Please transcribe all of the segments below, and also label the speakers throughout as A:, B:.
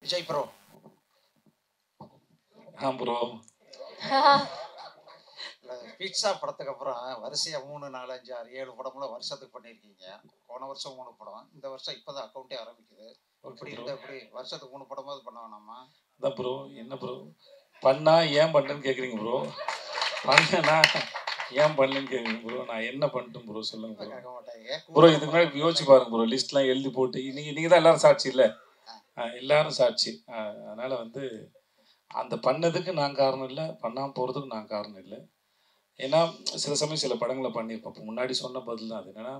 A: Vijay bro.
B: Bro
A: pizza படத்துக்கு அப்புறம் வரிசையா 3, 4, 5, 6, 7 படம்லாம் வருஷத்துக்கு பண்ணியிருக்கீங்க. போன வருஷம் 3 படம், இந்த வருஷம் இப்போதான் அக்கௌண்ட்டே ஆரம்பிக்குது. இப்படி இருந்தா எப்படி வருஷத்துக்கு 3 படமாவது பண்ண வேணாமா?
B: அதான் ப்ரோ, என்ன ப்ரோ பண்ணா ஏன் பண்ணுறேன்னு கேட்குறீங்க ப்ரோ. பண்ணனா ஏன் பண்ணலன்னு கேட்குறீங்க ப்ரோ. நான் என்ன பண்ணிட்டேன் ப்ரோ சொல்லுங்க ப்ரோ.
A: கேட்க மாட்டாங்க
B: ப்ரோ இதுக்கு முன்னாடி யோசிச்சு பாருங்க ப்ரோ, லிஸ்ட்லாம் எழுதி போட்டு நீங்கள் தான் எல்லாரும் சாட்சி இல்லை, எல்லாரும் சாட்சி. அதனால் வந்து அந்த பண்ணதுக்கு நான் காரணம் இல்லை, பண்ணாமல் போகிறதுக்கு நான் காரணம் இல்லை. ஏன்னா சில சமயம் சில படங்களை பண்ணியிருப்போம். இப்போ முன்னாடி சொன்ன பதில் தான் அது. என்னென்னா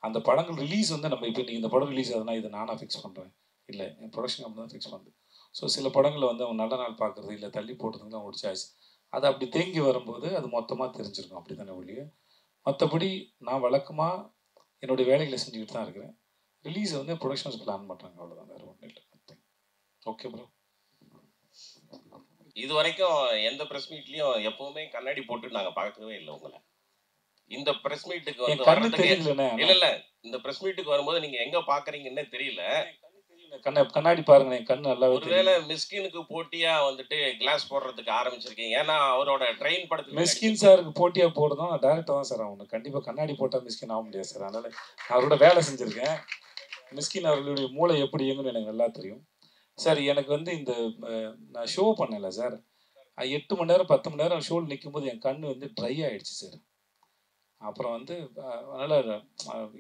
B: அந்த படங்கள் ரிலீஸ் வந்து நம்ம இப்போ நீங்கள் இந்த படம் ரிலீஸ் ஆகுதுன்னா இதை நானாக ஃபிக்ஸ் பண்ணுறேன் இல்லை, என் ப்ரொடக்ஷன் கம்பெனி தான் ஃபிக்ஸ் பண்ணுது. ஸோ சில படங்களை வந்து அவங்க நல்ல நாள் பார்க்குறது இல்லை தள்ளி போடுறதுக்கு அவங்களோட சாய்ஸ். அது அப்படி தேங்கி வரும்போது அது மொத்தமாக தெரிஞ்சிருக்கும், அப்படி தானே ஒழிய. மற்றபடி நான் வழக்கமாக என்னுடைய வேலைகளை செஞ்சுக்கிட்டு தான் இருக்கிறேன். ரிலீஸை வந்து ப்ரொடக்ஷன்ஸ் பிளான் பண்ணுறாங்க, அவ்வளோதான், வேறு ஒன்றும் இல்லை. Okay bro.
C: இது வரைக்கும் எந்த ப்ரெஸ் மீட்லயும் எப்பவுமே கண்ணாடி போட்டு நாங்க பார்க்கவே இல்லை உங்களை. இந்த ப்ரெஸ் மீட்டுக்கு வந்து வர்றதுக்கு இல்ல இந்த ப்ரெஸ் மீட்டுக்கு வரும்போது நீங்க எங்க பாக்குறீங்கன்னே தெரியல.
B: கண்ணாடி பாருங்க, என் கண்ணு நல்லா.
C: ஒருவேளை மிஸ்கினுக்கு போட்டியா வந்துட்டு கிளாஸ் போடுறதுக்கு ஆரம்பிச்சிருக்கீங்க. ஏன்னா அவரோட ட்ரெயின் படத்துக்கு
B: மிஸ்கின் சாருக்கு போட்டியா போடுறதும் டேரக்டர் தான் சார். அவனுக்கு கண்டிப்பா கண்ணாடி போட்டா மிஸ்கின் ஆக முடியாது சார். அதனால அவரோட வேலை செஞ்சிருக்கேன். மிஸ்கின் அவர்களுடைய மூளை எப்படி இயங்குன்னு எனக்கு நல்லா தெரியும் சார். எனக்கு வந்து இந்த நான் ஷோ பண்ணல சார், 8 மணி நேரம் 10 மணி நேரம் ஷோவில் நிற்கும் போது என் கண்ணு வந்து ட்ரை ஆகிடுச்சு சார். அப்புறம் வந்து அதனால்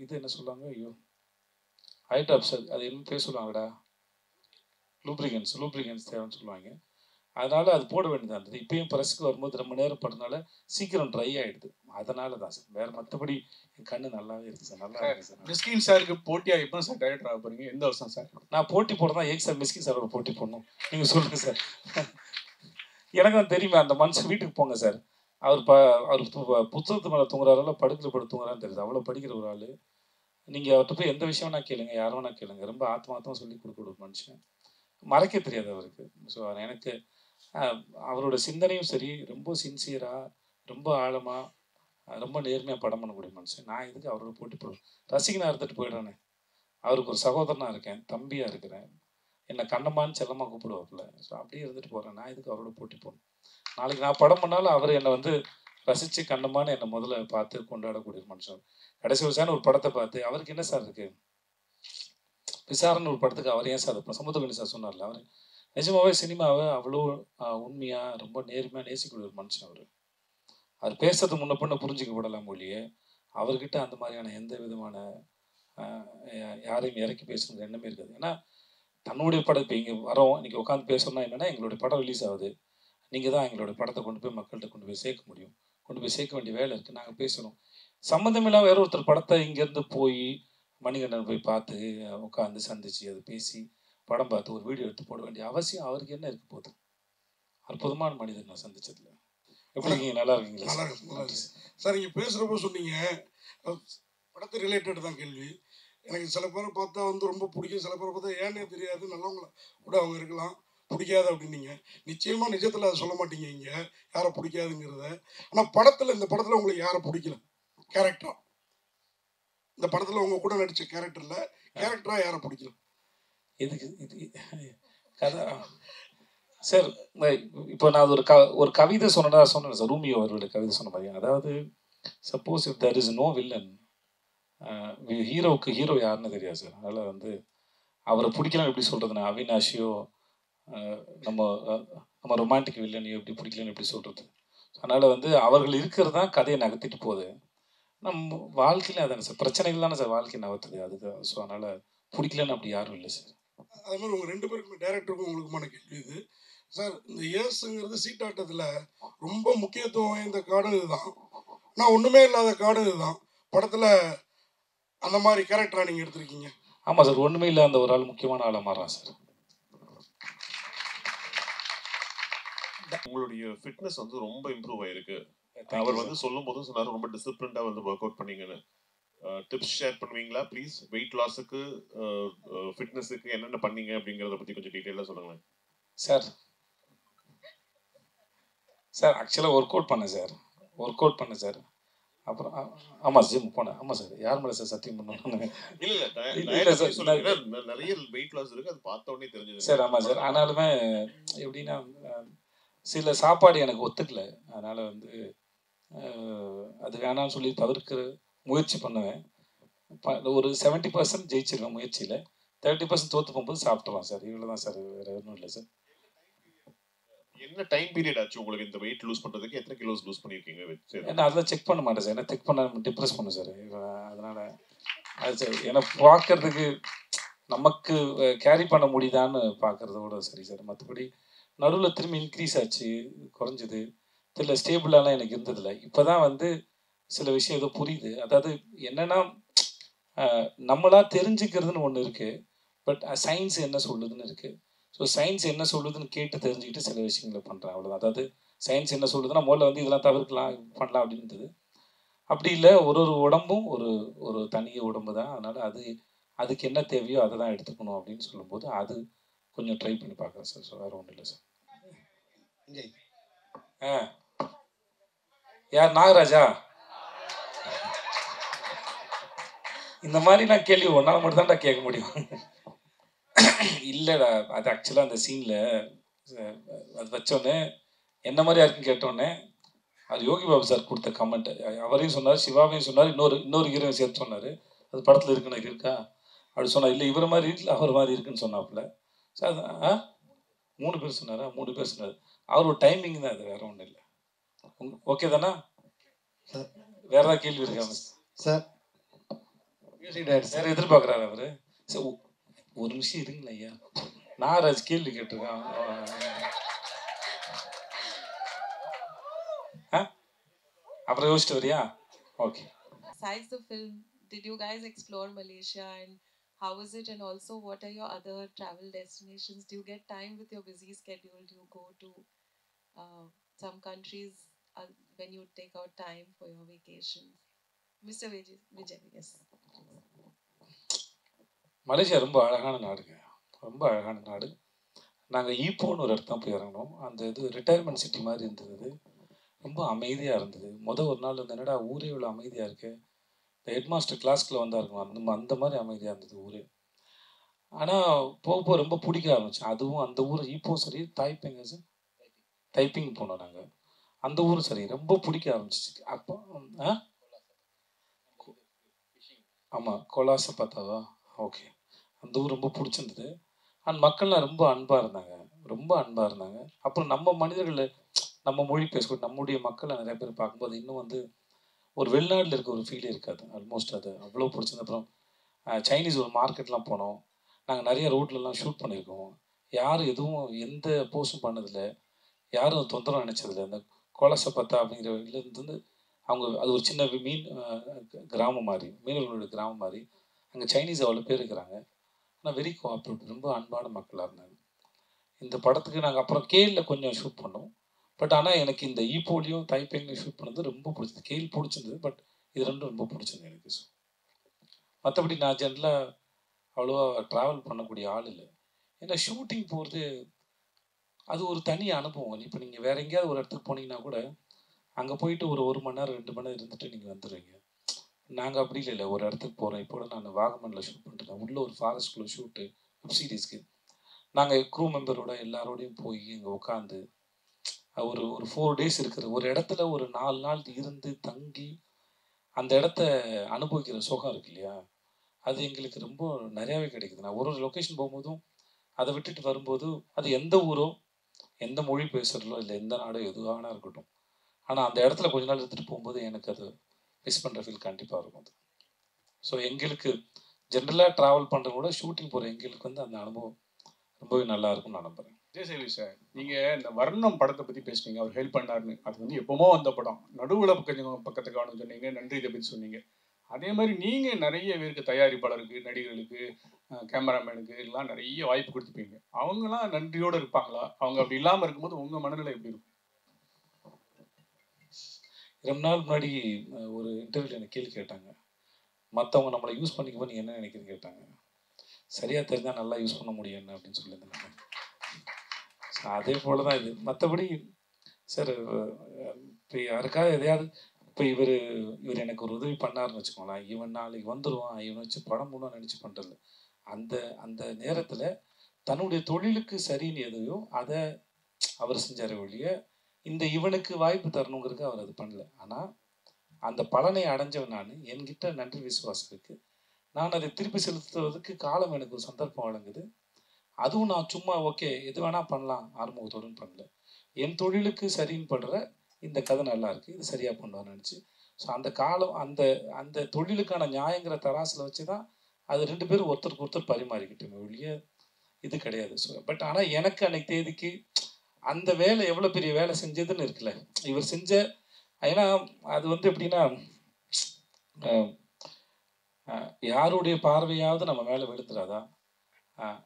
B: இது என்ன சொல்லுவாங்க, ஐயோ ஹைட்ராப் சார், அது என்ன பேர் சொல்லுவாங்கடா, லூப்ரிகன்ஸ் தேவைன்னு சொல்லுவாங்க. அதனால் அது போட வேண்டியதாக இருந்தது. இப்போயும் ப்ரெஸ்க்கு வரும்போது ரொம்ப நேரம் படுறதுனால சீக்கிரம் ட்ரை ஆகிடுது. அதனால தான் சார், வேறு மற்றபடி என் கண்ணு நல்லாவே இருக்குது சார். நல்லா இருக்குது சார்.
D: மிஸ்கின் சாருக்கு போட்டியாக எப்போ சார் டைரக்டர் ஆக போகிறீங்க? எந்த வருஷம் சார்?
B: நான் போட்டி போடுறதா ஏன் சார் மிஸ்கின் சாரோட போட்டி போடணும்? நீங்கள் சொல்லுங்கள் சார். எனக்கு தான் தெரியுமே, அந்த மனுஷன் வீட்டுக்கு போங்க சார். அவர் புத்தகத்து மேலே தூங்குறாருல, படுக்கிற படுத்து தூங்குறான்னு தெரியுது. அவ்வளோ படிக்கிற ஒரு ஆள். நீங்கள் அவர்கிட்ட போய் எந்த விஷயம்னா கேளுங்க, யாரும் வேணா கேளுங்க. ரொம்ப ஆத்மார்த்தமாக சொல்லி கொடுக்குற ஒரு மனுஷன், மறைக்க தெரியாது அவருக்கு. ஸோ எனக்கு அவரோட சிந்தனையும் சரி, ரொம்ப சின்சியராக, ரொம்ப ஆழமாக, ரொம்ப நேர்மையாக படம் பண்ணக்கூடிய மனுஷன். நான் இதுக்கு அவரோட போட்டி போடுவேன்? ரசிகனாக இருந்துட்டு போயிடுறேனே. அவருக்கு ஒரு சகோதரனாக இருக்கேன், தம்பியாக இருக்கிறேன், என்னை கண்ணம்மான்னு செல்லமாக கூப்பிடுவாப்புல. ஸோ அப்படியே இருந்துட்டு போகிறேன். நான் இதுக்கு அவரோட போட்டி போடணும்? நாளைக்கு நான் படம் பண்ணாலும் அவர் என்னை வந்து ரசித்து கண்ணம்மான்னு என்னை முதல்ல பார்த்து கொண்டாடக்கூடிய மனுஷன். கடைசி வருஷம் ஒரு படத்தை பார்த்து அவருக்கு என்ன சார் இருக்குது, விசாரணை ஒரு படத்துக்கு அவர் ஏன் சார் சமுத்திரகனி சார் சொன்னார்ல, அவர் நிஜமாவே சினிமாவை அவ்வளோ உண்மையாக ரொம்ப நேர்மையாக நேசிக்கூடிய ஒரு மனுஷன். அவர் பேசுறது முன்ன பண்ண புரிஞ்சிக்கப்படலாம் மொழியே. அவர்கிட்ட அந்த மாதிரியான எந்த விதமான யாரையும் இறக்கி பேசணுங்கிற எண்ணமே இருக்காது. ஏன்னா தன்னுடைய படம் இப்போ இங்கே வரோம், இன்றைக்கி உட்காந்து பேசணும்னா என்னென்னா, எங்களுடைய படம் ரிலீஸ் ஆகுது, நீங்கள் தான் எங்களுடைய படத்தை கொண்டு போய் மக்கள்கிட்ட கொண்டு போய் சேர்க்க முடியும். கொண்டு போய் சேர்க்க வேண்டிய வேலை இருக்குது. நாங்கள் பேசணும். சம்மந்தமில்லாமல் வேற ஒருத்தர் படத்தை இங்கேருந்து போய் மணிகண்டன் போய் பார்த்து உட்காந்து சந்திச்சு அதை பேசி படம் பார்த்து ஒரு வீடியோ எடுத்து போட வேண்டிய அவசியம் அவருக்கு என்ன இருக்க போகுது? அற்புதமான மனிதன் நான் சந்திச்சதுல. எப்படி இருக்கீங்க? நல்லா இருக்கீங்களா?
E: நல்லா இருக்கு சார். நீங்கள் பேசுகிறப்ப சொன்னீங்க படத்தை ரிலேட்டட் தான் கேள்வி. எனக்கு சில பேரை பார்த்தா வந்து ரொம்ப பிடிக்கும், சில பேரை பார்த்தா ஏன்னே தெரியாது, நல்லவங்கள கூட அவங்க இருக்கலாம், பிடிக்காது அப்படின்னீங்க. நிச்சயமாக நிஜத்தில் அதை சொல்ல மாட்டீங்க இங்கே யாரை பிடிக்காதுங்கிறத. ஆனால் படத்தில், இந்த படத்தில் உங்களுக்கு யாரை பிடிக்கல கேரக்டரா? இந்த படத்தில் உங்க கூட நடித்த கேரக்டரில் கேரக்டராக யாரை பிடிக்கல?
B: எதுக்கு இது கதை சார்? இப்போ நான் ஒரு கவிதை சொன்னேன் சார், ரூமியோ அவர்களுடைய கவிதை சொன்ன மாதிரி. அதாவது suppose if there is no villain, ஹீரோவுக்கு ஹீரோ யாருன்னு தெரியாது சார். அதனால் வந்து அவரை பிடிக்கலாம் எப்படி சொல்கிறதுனா, அவினாஷியோ நம்ம ரொமான்டிக் வில்லனையோ எப்படி பிடிக்கலன்னு எப்படி சொல்கிறது? அதனால் வந்து அவர்கள் இருக்கிறது தான் கதையை நகர்த்திட்டு போகுது. நம்ம வாழ்க்கையில் அதானே சார், பிரச்சனைகள் தானே சார் வாழ்க்கை நகர்த்துது. அதுக்கு ஸோ அதனால் பிடிக்கலன்னு அப்படி யாரும் இல்லை சார்.
E: அது மாதிரி உங்கள் 2 பேருக்குமே டேரக்டருக்கும் உங்களுக்குமான கேள்வி இது சார். இந்த ஏசுங்கிறது சீட்டாட்டத்தில் ரொம்ப முக்கியத்துவம் வாய்ந்த காடு இதுதான். ஆனால் ஒன்றுமே இல்லாத காடு இதுதான். படத்தில் அந்த மாதிரி கேரக்டராக நீங்கள் எடுத்திருக்கீங்க.
B: ஆமாம் சார், ஒன்றுமே இல்லை, அந்த ஒரு ஆள் முக்கியமான ஆளாக மாறான் சார்.
F: உங்களுடைய ஃபிட்னஸ் வந்து ரொம்ப இம்ப்ரூவ் ஆயிருக்கு. அவர் வந்து சொல்லும் போதும் சொன்னாரு ரொம்ப டிசிப்ளின்டா வந்து ஒர்க் அவுட் பண்ணீங்கன்னு. டிப்ஸ் ஷேர் பண்ணுவீங்களா ப்ளீஸ்? வெயிட் லாஸுக்கு, ஃபிட்னஸுக்கு என்னென்ன பண்ணீங்க அப்படிங்கிறத பற்றி கொஞ்சம் டீட்டெயிலாக சொல்லுங்களேன்
B: சார். ஆக்சுவலாக ஒர்க் அவுட் பண்ணேன் சார். அப்புறம் ஆமாம் ஜிம் போனேன். ஆமாம் சார், யார் மேலே சார் சத்தியம் பண்ணணும்?
F: இல்ல சார், நிறைய வெயிட் லாஸ் இருக்கு, அது பார்த்த உடனே தெரிஞ்சது
B: சார். ஆமாம் சார், ஆனாலுமே எப்படின்னா சில சாப்பாடு எனக்கு ஒத்துக்கல. அதனால் வந்து அது வேணாம்னு சொல்லி தவிர்க்கிற முயற்சி பண்ணுவேன். ஒரு 70% ஜெயிச்சிருவேன் முயற்சியில், 30% தோற்று போகும்போது சாப்பிட்ருவேன் சார். இவ்வளோ தான் சார், வேறு ஒன்றும் இல்லை சார்.
F: என்ன டைம் பீரியட் ஆச்சு உங்களுக்கு இந்த வெயிட் லூஸ் பண்ணுறதுக்கு? எத்தனை கிலோஸ் லூஸ் பண்ணியிருக்கீங்க?
B: ஏன்னா அதெல்லாம் செக் பண்ண மாட்டேன் சார், ஏன்னா செக் பண்ண டிப்ரெஸ் பண்ணும் சார். அதனால் அது சார், ஏன்னா பார்க்கறதுக்கு நமக்கு கேரி பண்ண முடியுதான்னு பார்க்குறதோட சரி சார். மற்றபடி நடுவில் திரும்பி இன்க்ரீஸ் ஆச்சு, குறைஞ்சிது, தெரியல, ஸ்டேபிளாலாம் எனக்கு இருந்ததில்லை. இப்போ தான் வந்து சில விஷயம் ஏதோ புரியுது. அதாவது என்னென்னா நம்மளா தெரிஞ்சுக்கிறதுன்னு ஒன்று இருக்குது, பட் சயின்ஸ் என்ன சொல்லுதுன்னு இருக்குது. ஸோ சயின்ஸ் என்ன சொல்லுதுன்னு கேட்டு தெரிஞ்சுக்கிட்டு சில விஷயங்களை பண்ணுறேன், அவ்வளோதான். அதாவது சயின்ஸ் என்ன சொல்லுதுன்னா முதல்ல வந்து இதெல்லாம் தவிர்க்கலாம், பண்ணலாம் அப்படின்னு இருந்தது. அப்படி இல்லை, ஒரு ஒரு உடம்பும் ஒரு ஒரு தனி உடம்பு தான். அதனால் அதுக்கு என்ன தேவையோ அதை தான் எடுத்துக்கணும் அப்படின்னு சொல்லும்போது அது கொஞ்சம் ட்ரை பண்ணி பார்க்குறேன் சார். ஸோ வேறு ஒன்றும் இல்லை சார். யார்? நாகராஜா? இந்த மாதிரி நான் கேள்வி ஒன்றால் மட்டும் தான்டா கேட்க முடியும். இல்லைடா, அது ஆக்சுவலாக அந்த சீனில் அது வச்சோன்னே என்ன மாதிரியா இருக்குன்னு கேட்டோன்னே அது யோகி பாபு சார் கொடுத்த கமெண்ட். அவரையும் சொன்னார், சிவாவையும் சொன்னார், இன்னொரு ஹீரோவையும் சேர்த்து சொன்னார். அது படத்தில் இருக்குன்னு இருக்கா அப்படி சொன்னார். இல்லை இவர் மாதிரி இல்லை, அவர் மாதிரி இருக்குன்னு சொன்னாப்புல சார். 3 பேர் சொன்னாரா? 3 பேர் சொன்னார். அவர் ஒரு டைமிங் தான், அது வேறு ஒன்றும் இல்லை. ஓகே தானா
G: சார்?
B: வேறு ஏதாவது கேள்வி இருக்காங்க
G: சார்?
B: சார் எதிர்பார்க்குறாரு அவர். சார் ஒரு நிமிஷம் இருங்களா ஐயா, நாகராஜ் கேள்வி கேட்டிருக்கான். அப்புறம் யோசிச்சுட்டு வரியா? Okay.
H: Besides the film, did you guys explore Malaysia, and how is it? And also, what are your other travel destinations? Do you get time with your busy schedule? Do you go to some countries when you take out time for your vacations? Mr. Vijay, yes.
B: Malaysia ரொம்ப அழகான நாடுங்க, ரொம்ப அழகான நாடு. நாங்கள் ஈப்போன்னு ஒரு இடத்துல போய் இறங்கினோம். அந்த இது ரிட்டையர்மெண்ட் சிட்டி மாதிரி இருந்தது, ரொம்ப அமைதியாக இருந்தது. ஒரு நாள் வந்து என்னடா ஊரே இவ்வளோ அமைதியாக இருக்குது, இந்த ஹெட் மாஸ்டர் கிளாஸ்க்குள்ள வந்தா இருக்கும் அந்த மாதிரி அமைதியாக இருந்தது ஊரே. ஆனால் போக ரொம்ப பிடிக்க ஆரம்பிச்சு. அதுவும் அந்த ஊர் ஈப்போவும் சரி, தைப்பிங் போனோம் நாங்கள். அந்த ஊரும் சரி ரொம்ப பிடிக்க ஆரம்பிச்சிச்சு. அப்போ ஆமாம், கொலாசை பார்த்தாவா? ஓகே. அந்த ஊர் ரொம்ப பிடிச்சிருந்தது. அண்ட் மக்கள்லாம் ரொம்ப அன்பாக இருந்தாங்க. அப்புறம் நம்ம மனிதர்கள், நம்ம மொழி பேசக்கூடிய நம்முடைய மக்களை நிறைய பேர் பார்க்கும்போது இன்னும் வந்து ஒரு வெளிநாட்டில் இருக்க ஒரு ஃபீலே இருக்காது ஆல்மோஸ்ட். அது அவ்வளோ பிடிச்சிருந்தது. அப்புறம் சைனீஸ் ஒரு மார்க்கெட்லாம் போனோம். நாங்கள் நிறைய ரோட்லலாம் ஷூட் பண்ணியிருக்கோம். யாரும் எதுவும் எந்த போஸ்டும் பண்ணதில்லை, யாரும் தொந்தரவு நினச்சதில்லை. அந்த கோலசை பத்தா அப்படிங்கிற இதுலேருந்து அவங்க அது ஒரு சின்ன கிராமம் மாதிரி, மீனவர்களோட கிராமம் மாதிரி. அங்கே சைனீஸ் அவ்வளோ பேர் இருக்கிறாங்க. ஆனால் வெரி கோஆப்ரேட்டிவ், ரொம்ப அன்பான மக்களாக இருந்தாங்க. இந்த படத்துக்கு நாங்கள் அப்புறம் கேலில் கொஞ்சம் ஷூட் பண்ணோம். பட் ஆனால் எனக்கு இந்த ஈப்போலையும் தைப்பேங்லையும் ஷூட் பண்ணது ரொம்ப பிடிச்சது. கேல் பிடிச்சிருந்தது, பட் இது ரெண்டும் ரொம்ப பிடிச்சிருந்தது எனக்கு. ஸோ மற்றபடி நான் ஜென்ரலாக அவ்வளோவா ட்ராவல் பண்ணக்கூடிய ஆள் இல்லை. ஏன்னா ஷூட்டிங் போகிறது அது ஒரு தனி அனுபவம். இப்போ நீங்கள் வேறு எங்கேயாவது ஒரு இடத்துக்கு போனீங்கன்னா கூட அங்கே போயிட்டு ஒரு 1 மணி நேரம் 2 மணி நேரம் இருந்துட்டு நீங்கள் வந்துடுவீங்க. நாங்கள் அப்படி இல்லை. ஒரு இடத்துக்கு போகிறோம். இப்போ நான் வாகமனில் ஷூட் பண்ணிட்டுருக்கேன். உள்ளே ஒரு ஃபாரஸ்ட்குள்ளே ஷூட்டு, வெப் சீரிஸ்க்கு. நாங்கள் க்ரூ மெம்பரோட எல்லாரோடையும் போய் இங்கே உட்காந்து ஒரு 4 டேஸ் இருக்கிற ஒரு இடத்துல ஒரு 4 நாள் இருந்து தங்கி அந்த இடத்த அனுபவிக்கிற சுகம் இருக்கு இல்லையா, அது எங்களுக்கு ரொம்ப நிறையாவே கிடைக்குது. நான் ஒரு லொக்கேஷன் போகும்போதும் அதை விட்டுட்டு வரும்போது அது எந்த ஊரோ எந்த மொழி பேசுகிறதோ இல்லை எந்த நாடோ எதுவானா இருக்கட்டும், ஆனால் அந்த இடத்துல கொஞ்ச நாள் எடுத்துகிட்டு போகும்போது எனக்கு அது மிஸ் பண்ணுற ஃபீல் கண்டிப்பாக இருக்கும். அது ஸோ எங்களுக்கு ஜென்ரலாக ட்ராவல் பண்ணுற கூட ஷூட்டிங் போகிற எங்களுக்கு வந்து அந்த அனுபவம் ரொம்பவே நல்லா இருக்கும்னு நான் நம்புகிறேன்.
D: விஜய் சார், நீங்கள் இந்த வர்ணம் படத்தை பற்றி பேசுனீங்க, அவர் ஹெல்ப் பண்ணாருன்னு. அது வந்து எப்போமோ வந்த படம், நடுவில் கொஞ்சம் பக்கத்துக்கு காணும் சொன்னீங்க, நன்றி இதை பற்றி சொன்னீங்க. அதே மாதிரி நீங்கள் நிறைய பேருக்கு, தயாரிப்பாளருக்கு, நடிகர்களுக்கு, கேமராமேனுக்கு எல்லாம் நிறைய வாய்ப்பு கொடுத்துப்பீங்க. அவங்களாம் நன்றியோடு இருப்பாங்களா? அவங்க அப்படி இல்லாமல் இருக்கும்போது உங்கள் மனநிலை எப்படி இருக்கும்?
B: ரொம்ப நாள் முன்னாடி ஒரு இன்டர்வியூவில் எனக்கு கேள்வி கேட்டாங்க, மற்றவங்க நம்மளை யூஸ் பண்ணிக்கும்போது நீங்கள் என்ன நினைக்கிறீன்னு கேட்டாங்க. சரியாக தெரிஞ்சால் நல்லா யூஸ் பண்ண முடியும் என்ன அப்படின்னு சொல்லியிருந்தேன். அதே போல் தான் இது. மற்றபடி சார் இப்போ யாருக்காவது எதையாவது இப்போ இவர் எனக்கு ஒரு உதவி பண்ணாருன்னு வச்சுக்கோங்களேன், இவன் நாளைக்கு வந்துடுவான், இவனை வச்சு படம் பண்ணணும்னு நினச்சி பண்ணுறதில்ல. அந்த அந்த நேரத்தில் தன்னுடைய தொழிலுக்கு சரின்னு எதையோ அதை அவர் செஞ்சார் ஒழிய இந்த இவனுக்கு வாய்ப்பு தரணுங்கிறதுக்கு அவர் அது பண்ணல. ஆனால் அந்த பலனை அடைஞ்சவன் நான், என்கிட்ட நன்றி விசுவாசம் இருக்குது. நான் அதை திருப்பி செலுத்துவதற்கு காலம் எனக்கு ஒரு சந்தர்ப்பம் வழங்குது. அதுவும் நான் சும்மா ஓகே எது வேணால் பண்ணலாம் ஆறுமுகத்தோடுன்னு பண்ணல. என் தொழிலுக்கு சரின்னு பண்ணுற இந்த கதை நல்லா இருக்குது, இது சரியாக பண்ணுவான்னு நினச்சி. ஸோ அந்த காலம் அந்த அந்த தொழிலுக்கான நியாயங்கிற தராசில் வச்சு தான் அது 2 பேரும் ஒருத்தருக்கு ஒருத்தர் பரிமாறிக்கிட்டோமே ஒழிய இது கிடையாது. ஸோ பட் ஆனால் எனக்கு அன்னைக்கு தேதிக்கு அந்த வேலை எவ்வளோ பெரிய வேலை செஞ்சதுன்னு இருக்குல்ல, இவர் செஞ்ச, ஏன்னா அது வந்து எப்படின்னா யாருடைய பார்வையாவது நம்ம மேலே வெளுத்துறாதா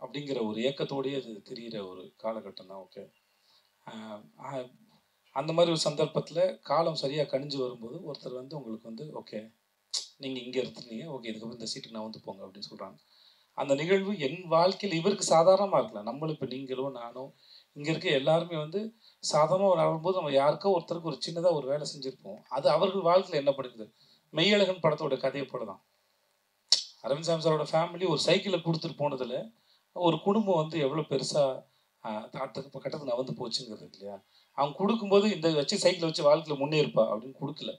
B: அப்படிங்கிற ஒரு ஏக்கத்தோடையே அது தெரிகிற ஒரு காலகட்டம் தான். ஓகே, அந்த மாதிரி ஒரு சந்தர்ப்பத்தில் காலம் சரியாக கணிஞ்சு வரும்போது ஒருத்தர் வந்து உங்களுக்கு வந்து ஓகே நீங்கள் இங்கே இருந்துருந்தீங்க, ஓகே இதுக்கப்புறம் இந்த சீட்டுக்கு நான் வந்து போங்க அப்படின்னு சொல்கிறாங்க. அந்த நிகழ்வு என் வாழ்க்கையில் இவருக்கு சாதாரணமாக இருக்கலாம். நம்மளும் இப்போ நீங்களோ நானோ இங்கே இருக்க எல்லாருமே வந்து சாதாரணமாக வரும்போது நம்ம யாருக்கோ ஒருத்தருக்கு ஒரு சின்னதாக ஒரு வேலை செஞ்சுருப்போம். அது அவர்கள் வாழ்க்கையில் என்ன பண்ணுது, மெய்யழகன் படத்தோட கதையை போல தான். அரவிந்த் சாமி சாரோட ஃபேமிலி ஒரு சைக்கிளை கொடுத்துட்டு போனதில் ஒரு குடும்பம் வந்து எவ்வளோ பெருசாக தாட்டுக்கு கட்டத்தில் நவந்து போச்சுங்கிறது இல்லையா. அவங்க கொடுக்கும்போது இந்த வச்சு சைக்கிளை வச்சு வாழ்க்கையில் முன்னேறுப்பா அப்படின்னு கொடுக்கல.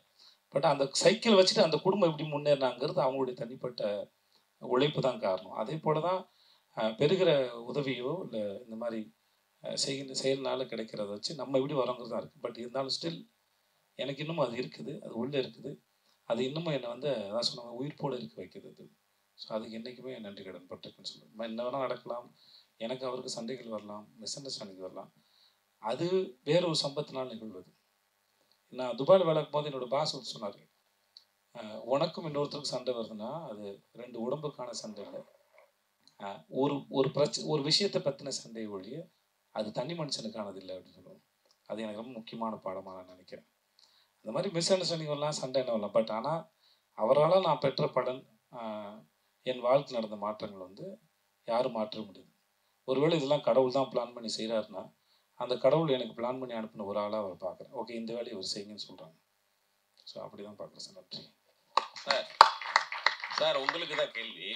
B: பட் அந்த சைக்கிளை வச்சுட்டு அந்த குடும்பம் எப்படி முன்னேறினாங்கிறது அவங்களுடைய தனிப்பட்ட உழைப்பு தான் காரணம். அதே போல தான் பெறுகிற உதவியோ இல்லை இந்த மாதிரி செயல்னால கிடைக்கிறத வச்சு நம்ம எப்படி வரோங்கிறது தான் இருக்குது. பட் இருந்தாலும் ஸ்டில் எனக்கு இன்னமும் அது இருக்குது, அது உள்ளே இருக்குது. அது இன்னமும் என்னை வந்து அதான் சொன்னாங்க உயிர்ப்போடு இருக்க வைக்குது அது. ஸோ அதுக்கு என்றைக்குமே நன்றி கடன் பட்டிருக்குன்னு சொல்லுவேன். என்ன வேணால் நடக்கலாம், எனக்கு அவருக்கு சண்டைகள் வரலாம், மிஸ் அண்டர்ஸ்டாண்டிங் வரலாம், அது வேற ஒரு சம்பத்தினால் நிகழ்வது. நான் துபாயில் வேலை போது என்னோட பாஸ் வந்து சொன்னார், உனக்கும் இன்னொருத்தருக்கும் சண்டை வருதுன்னா அது 2 உடம்புக்கான சண்டை இல்லை, ஒரு விஷயத்தை பற்றின சண்டை ஒழிய அது தனி மனுஷனுக்கானது இல்லை அப்படின்னு சொல்லுவோம். அது எனக்கு ரொம்ப முக்கியமான பாடமாக நான் நினைக்கிறேன். அந்த மாதிரி மிஸ் அண்டர்ஸ்டாண்டிங் வரலாம், சண்டை என்ன வரலாம். பட் ஆனால் அவரால் நான் பெற்ற பலன், என் வாழ்க்கை நடந்த மாற்றங்கள் வந்து யாரும் மாற்ற முடியாது. ஒருவேளை இதெல்லாம் கடவுள் தான் பிளான் பண்ணி செய்கிறாருன்னா அந்த கடவுள் எனக்கு பிளான் பண்ணி அனுப்பின ஒரு ஆளாக அவர் பார்க்குறேன். ஓகே இந்த வேலையை அவர் செய்யுங்கன்னு சொல்கிறாங்க. ஸோ அப்படி தான் பார்க்குறேன் சார். நன்றி
C: சார். உங்களுக்கு தான் கேள்வி.